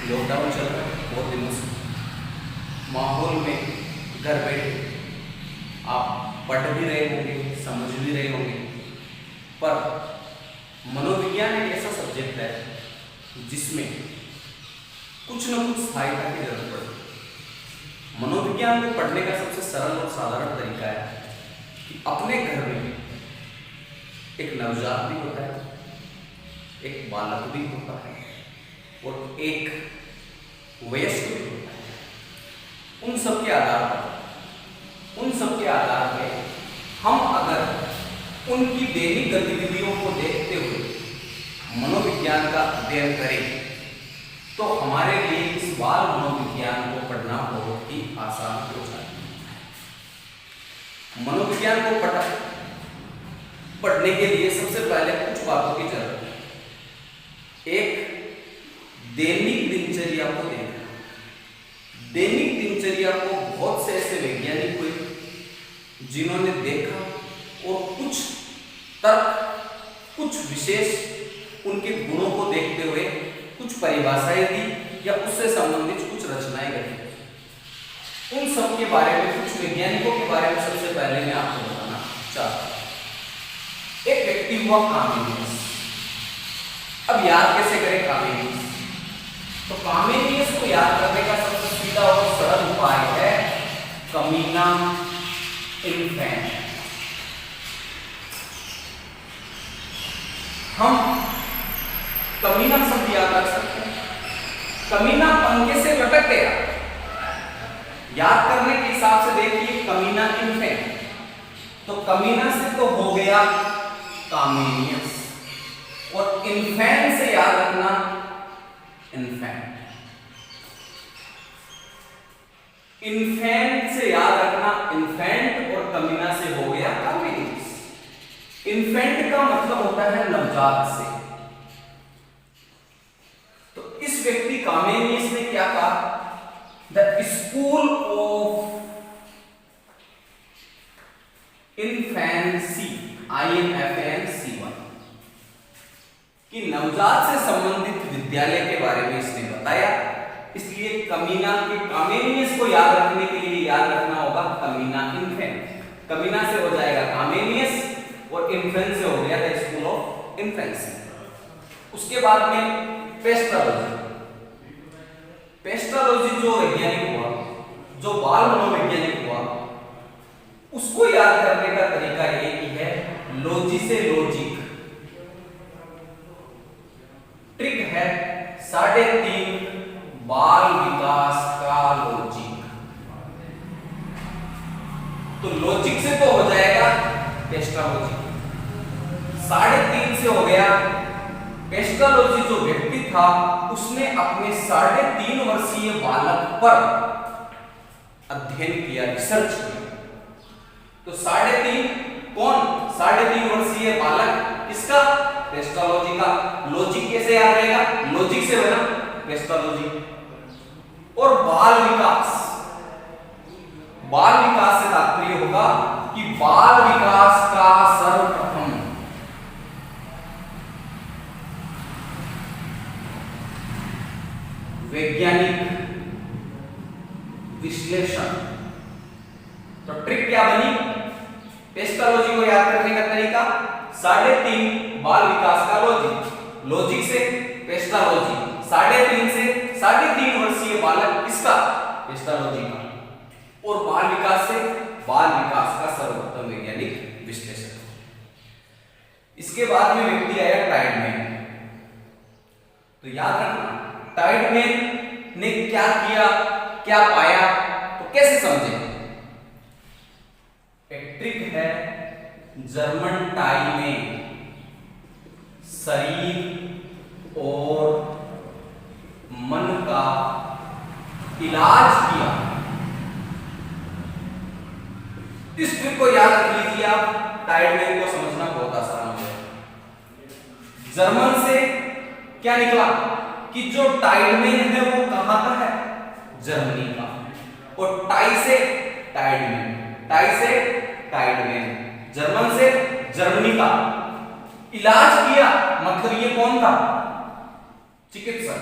Lockdown चल रहा है बहुत दिनों से। माहौल में घर बैठे आप पढ़ भी रहे होंगे, समझ भी रहे होंगे, पर मनोविज्ञान एक ऐसा सब्जेक्ट है जिसमें कुछ न कुछ सहायता की जरूरत पड़ती है। मनोविज्ञान को पढ़ने का सबसे सरल और साधारण तरीका है कि अपने घर में एक नवजात भी होता है, एक बालक भी होता है और एक वयस्क भी होता है। उन सब के आधार पर हम अगर उनकी दैनिक गतिविधियों को देखते हुए मनोविज्ञान का अध्ययन करें तो हमारे लिए इस बाल मनोविज्ञान को पढ़ना बहुत ही आसान हो जाता है। मनोविज्ञान को पढ़ने के लिए सबसे पहले कुछ बातों की जरूरत है। एक, दैनिक दिनचर्या को देखना। दैनिक दिनचर्या को बहुत से ऐसे वैज्ञानिक हुए जिन्होंने देखा और कुछ तर्क, कुछ विशेष उनके गुणों को देखते हुए कुछ परिभाषाएं दी या उससे संबंधित कुछ रचनाएं गढ़ी। उन सब के बारे में, कुछ वैज्ञानिकों के बारे में सबसे पहले मैं आपको बताना चाहता हूं। एक व्यक्ति हुआ कामेनियस। अब याद कैसे करें कामेनियस? तो कामेनियस को याद करने का सबसे सीधा और सरल उपाय है कमीना इन्फेंट। हम कमीना शब्द याद रख सकते हैं। कमीना पंखे से लटक गया। याद करने के हिसाब से देखिए, कमीना इन्फेंट, तो कमीना से तो हो गया कामेनियस, और इन्फेंट से याद रखना इन्फेंट। इन्फेंट से याद रखना इन्फेंट, और कमीना से हो गया कामेनियस। इन्फेंट का मतलब होता है नवजात से। तो इस व्यक्ति कामेनियस ने क्या कहा? The school of infancy, INFANCY, कि नवजात से संबंधित विद्यालय के बारे में इसने बताया। इसलिए कमीना के कामेनियस को याद रखने के लिए याद रखना होगा कमीना इन्फेंट। कमीना से हो जाएगा कामेनियस और इन्फेंट से हो गया द स्कूल ऑफ इन्फेंसी। उसके बाद में पेस्टोलॉजी। पेस्टोलॉजी जो वैज्ञानिक हुआ, जो बाल मनोवैज्ञानिक हुआ, उसको याद करने का तरीका एक ही है, लॉजी से लॉजिक। ट्रिक है 3.5 बाल विकास का लॉजिक। तो लॉजिक से तो हो जाएगा पेस्टोलॉजी, 3.5 से हो गया पेस्टोलॉजी। जो व्यक्ति था उसने अपने 3.5 वर्षीय बालक पर अध्ययन किया, रिसर्च किया। तो 3.5 कौन? 3.5 वर्षीय बालक, किसका? पेस्टोलॉजी का। लॉजिक कैसे याद रहेगा? लॉजिक से बना पेस्टोलॉजी। और बाल विकास, बाल विकास से तात्पर्य होगा कि बाल विकास का सर्वप्रथम वैज्ञानिक विश्लेषण। तो ट्रिक क्या बनी? पेस्टोलॉजी को याद करने का तरीका 3.5 बाल विकास का लॉजिक, लॉजिक से पेस्टोलॉजी, 3.5 से 3.5 वर्षीय बालक, किसका? पेस्टोलॉजी का, और बाल विकास से बाल विकास का सर्वोत्तम वैज्ञानिक विश्लेषण। इसके बाद में व्यक्ति आया टाइडमैन। तो याद रखना टाइडमैन ने क्या किया, क्या पाया, तो कैसे समझे? एक ट्रिक है, जर्मन टाई में शरीर और मन का इलाज किया। इस ट्रिक को याद रख लीजिए आप, टाइडमैन को समझना बहुत आसान हो जाएगा। जर्मन से क्या निकला कि जो टाइडमैन है वो कहां का है? जर्मनी का। और टाई से टाइडमैन, टाई से टाइडमैन, जर्मन से जर्मनी का। इलाज किया मतलब ये कौन था? चिकित्सक।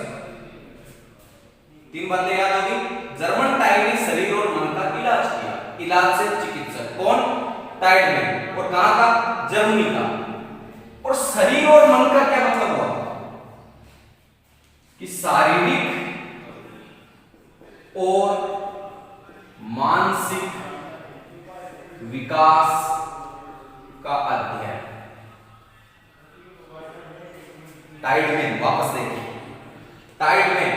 तीन बातें याद होगी। जर्मन टाइड ने शरीर और मन का इलाज किया। इलाज से चिकित्सक कौन? टाइडमैन। और कहां का? जर्मनी का। और शरीर और मन का क्या मतलब हुआ कि शारीरिक और मानसिक विकास का अध्ययन। टाइडमैन, वापस देखिए, टाइडमैन,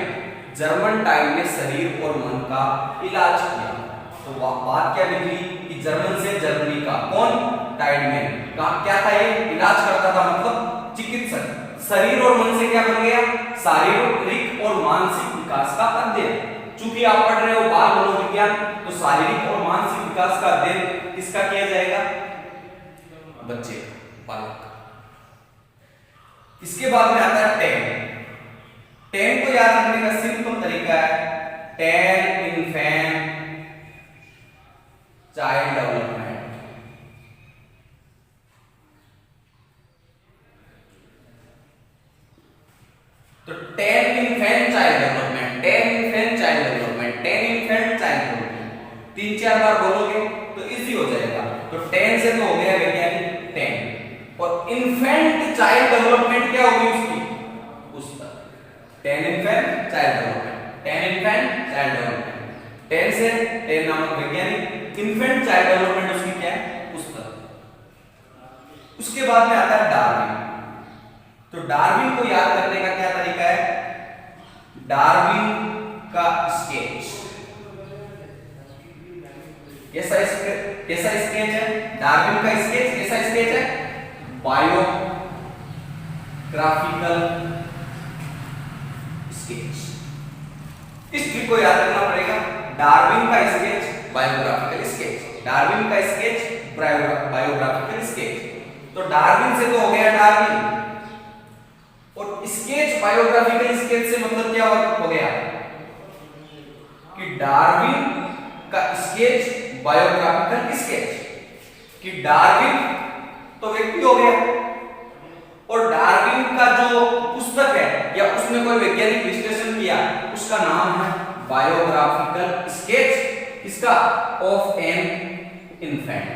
जर्मन टाइड ने शरीर और मन का इलाज किया। तो बात क्या निकली कि जर्मन से जर्मनी का। कौन? टाइडमैन का क्या था? ये इलाज करता था, मतलब चिकित्सक। शरीर और मन से क्या बन गया? शारीरिक और मानसिक विकास का अध्ययन। चूंकि आप पढ़ रहे हो बाल मनोविज्ञान, तो शारीरिक और मानसिक विकास का अध्ययन किसका किया जाएगा? बच्चे का, बालक का। इसके बाद में आता है टेन। टेन को याद रखने का सिंपल तरीका है, टेन इन्फेंट चाइल्ड डेवलपमेंट। तो ten infant child development, ten infant child development, ten infant child development, 3-4 बार बोलोगे तो इजी हो जाएगा। तो टेन से तो हो गया वैज्ञानिक टेन, और इन्फेंट चाइल्ड डेवलपमेंट क्या होगी उसकी? पुस्तक। Ten infant child development, ten infant child development, ten से टेन नामक वैज्ञानिक, इन्फेंट चाइल्ड डेवलपमेंट उसकी क्या है? पुस्तक। उसके बाद में आता है डार्विन। तो डार्विन को याद करने का क्या तरीका है? डार्विन का स्केच। कैसा स्केच है? डार्विन का स्केच कैसा स्केच है? Biographical sketch. इस ट्रिक को याद रखना पड़ेगा। डार्विन का स्केच, बायोग्राफिकल स्केच, डार्विन का स्केच, बायोग्राफिकल स्केच। तो डार्विन से तो हो गया डार्विन, और स्केच, बायोग्राफिकल स्केच से मतलब क्या हो गया कि डार्विन का स्केच, बायोग्राफिकल स्केच। कि डार्विन तो व्यक्ति हो गया, और डार्विन का जो पुस्तक है या उसने कोई वैज्ञानिक विश्लेषण किया, उसका नाम है बायोग्राफिकल स्केच। किसका? Of an infant.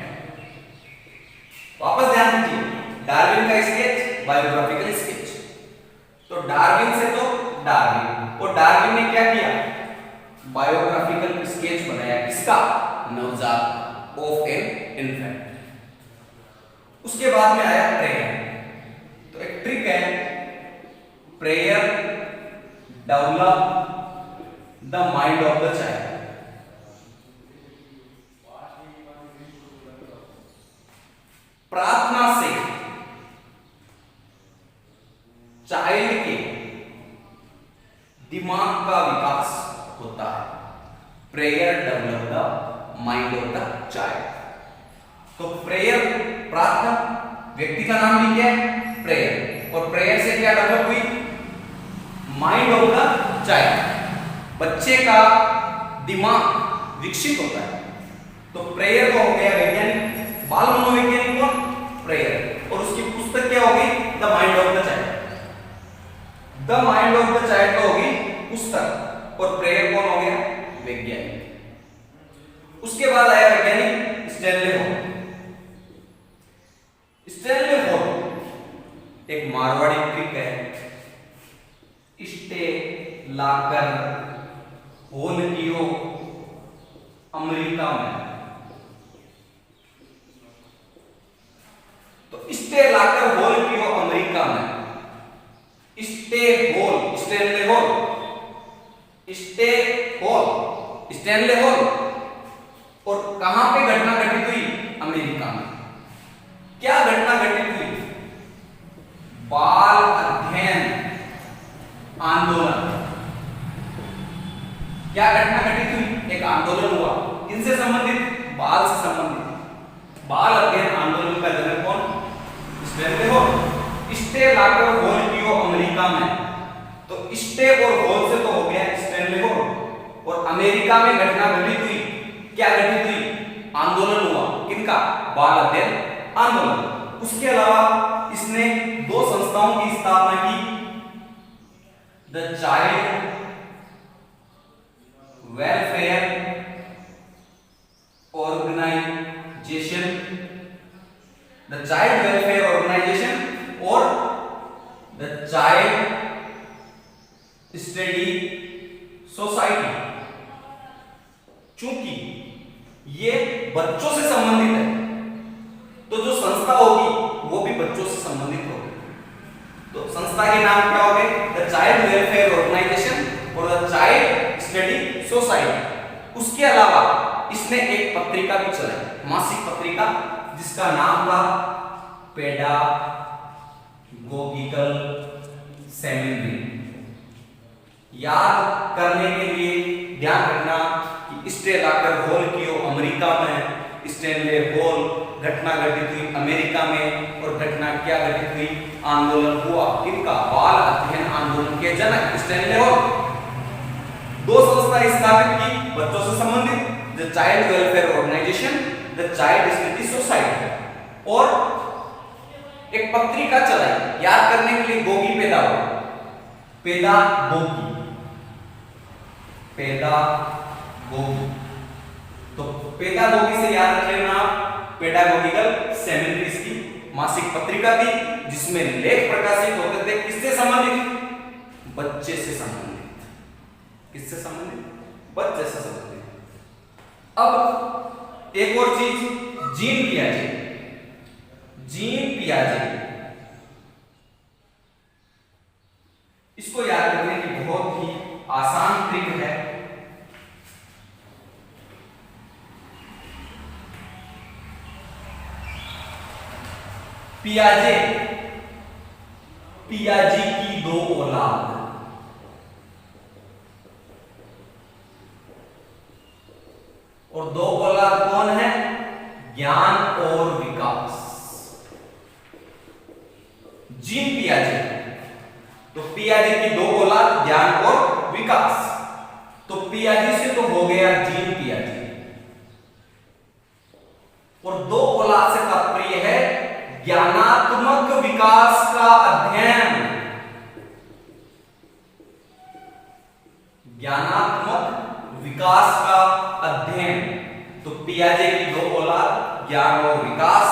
वापस ध्यान दीजिए, डार्विन का स्केच, बायोग्राफिकल स्केच। तो डार्विन से तो डार्विन, और डार्विन ने क्या किया? बायोग्राफिकल स्केच बनाया। किसका? नवजात, ऑफ एन इन्फेंट। उसके बाद में आया प्रेयर। तो एक ट्रिक है, prayer develop the mind of the child. प्रार्थना से चाइल्ड के दिमाग का विकास होता है। Prayer develop the mind of the child. तो प्रेयर, प्रार्थना, व्यक्ति का नाम भी क्या है? प्रेयर। और प्रेयर से क्या डेवलप हुई? Mind of the child. बच्चे का दिमाग विकसित होता है। तो प्रेयर तो हो गया वैज्ञानिक, बाल मनोवैज्ञानिक कौन? प्रेयर। और उसकी पुस्तक क्या होगी? The mind of the child. The mind of the child तो होगी पुस्तक, और प्रेयर कौन हो गया? वैज्ञानिक। उसके बाद आया वैज्ञानिक स्टैनले हॉल। स्टैनले हॉल एक मारवाड़ी ट्रिक है। इष्टे लाकर होल कियो अमेरिका में। तो इष्टे लाकर होल कियो अमेरिका में। स्टे होल, स्टैनले हॉल, स्टे हॉल, स्टैनले हॉल। और कहां पे घटना घटित हुई? अमेरिका में। क्या घटना घटित हुई? बाल अध्ययन आंदोलन। क्या घटना घटित हुई? एक आंदोलन हुआ। किनसे संबंधित? बाल से संबंधित। बाल अध्ययन आंदोलन का जनक कौन? Stanley Hall. स्टे लाकर होल कियो अमेरिका में। तो स्टे और होल से तो हो गया स्टैनले हॉल, और अमेरिका में घटना घटित हुई। क्या घटित हुई? आंदोलन हुआ। किनका? बाल अध्ययन आंदोलन। उसके अलावा इसने 2 संस्थाओं की स्थापना की, द चाइल्ड सोसाइटी। चूंकि ये बच्चों से संबंधित है तो जो संस्था होगी वो भी बच्चों से संबंधित होगी। तो संस्था के नाम क्या हो गए? द चाइल्ड वेलफेयर ऑर्गेनाइजेशन और द चाइल्ड स्टडी सोसाइटी। उसके अलावा इसने एक पत्रिका भी चलाई, मासिक पत्रिका, जिसका नाम था पेडागोगिकल सेमिनरी। याद करने के लिए ध्यान रखना कि स्टेलाकर हॉल की अमेरिका में, स्टेनले हॉल घटना घटित हुई अमेरिका में, और घटना क्या घटित हुई? आंदोलन हुआ किनका? बाल अध्ययन आंदोलन के जनक स्टेनले हॉल। दो संस्थाएं स्थापित की बच्चों से संबंधित, the child welfare organisation, the child study society, और एक पत्रिका चलाई। याद करने के लिए गोगी पैदा हुआ, पेदागोगी, पेदागोगी। तो पेदागोगी से याद रख लेना, पेडागोगिकल सेमिनरीज की मासिक पत्रिका थी जिसमें लेख प्रकाशित होते थे। किससे संबंधित? बच्चे से संबंधित। किससे संबंधित? बच्चे से संबंधित। अब एक और चीज, जीन पियाजे। जीन पियाजे, इसको याद करने की बहुत ही आसान ट्रिक है। पियाजे, पियाजी की दो औलाद। और दो औलाद कौन है? ज्ञान और विकास। जीन पियाजे, तो पियाजे की दो औलाद, ज्ञान और विकास। तो पियाजे से तो हो गया जीन पियाजे, और दो औलाद से तात्पर्य है ज्ञानात्मक विकास का अध्ययन। ज्ञानात्मक विकास का अध्ययन। तो पियाजे की दो औलाद, ज्ञान और विकास।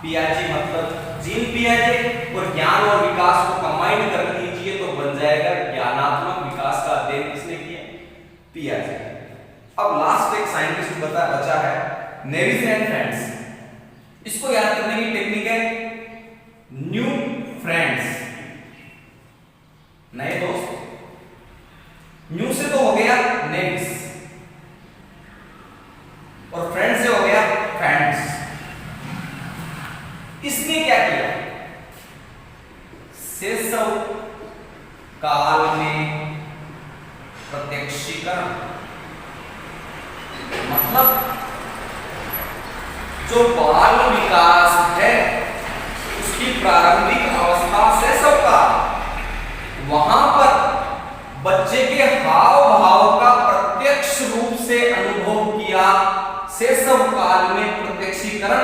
पियाजे मतलब जीन पियाजे, और ज्ञान और विकास को कंबाइन कर लीजिए तो बन जाएगा ज्ञानात्मक विकास का अध्ययन। किसने किया? पियाजे। अब लास्ट एक साइंटिस्ट बचा है, नेविस एंड फ्रेंड्स। इसको याद करने की टेक्निक है न्यू फ्रेंड्स, नए दोस्त। न्यू से तो हो गया नेविस, और फ्रेंड से हो गया फ्रेंड्स। इसने क्या किया? शैशव काल में प्रत्यक्षीकरण, मतलब जो बाल विकास है उसकी प्रारंभिक अवस्था शैशव काल, वहां पर बच्चे के हाव भाव का प्रत्यक्ष रूप से अनुभव किया। शैशव काल में प्रत्यक्षीकरण,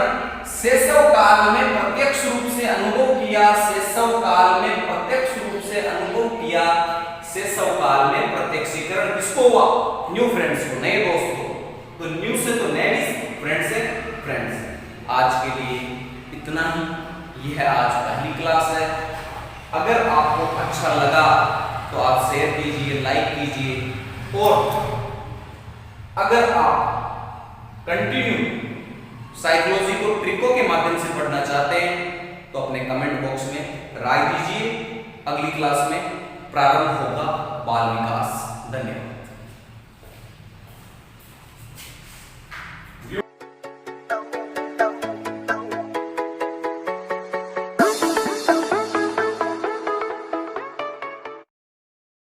शैशव काल में प्रत्यक्ष रूप से अनुभव किया, शैशव काल में प्रत्यक्ष रूप से अनुभव किया, शैशव काल में प्रत्यक्षीकरण। किसको हुआ? न्यू फ्रेंड्स को, नए दोस्त को। तो न्यू से तो नेविस, फ्रेंड से फ्रेंड्स। आज के लिए इतना ही। यह आज पहली क्लास है। अगर आपको अच्छा लगा तो आप शेयर कीजिए, लाइक कीजिए, और अगर आप कंटिन्यू साइकोलॉजी को ट्रिकों के माध्यम से पढ़ना चाहते हैं तो अपने कमेंट बॉक्स में राय दीजिए। अगली क्लास में प्रारंभ होगा बाल विकास। धन्यवाद।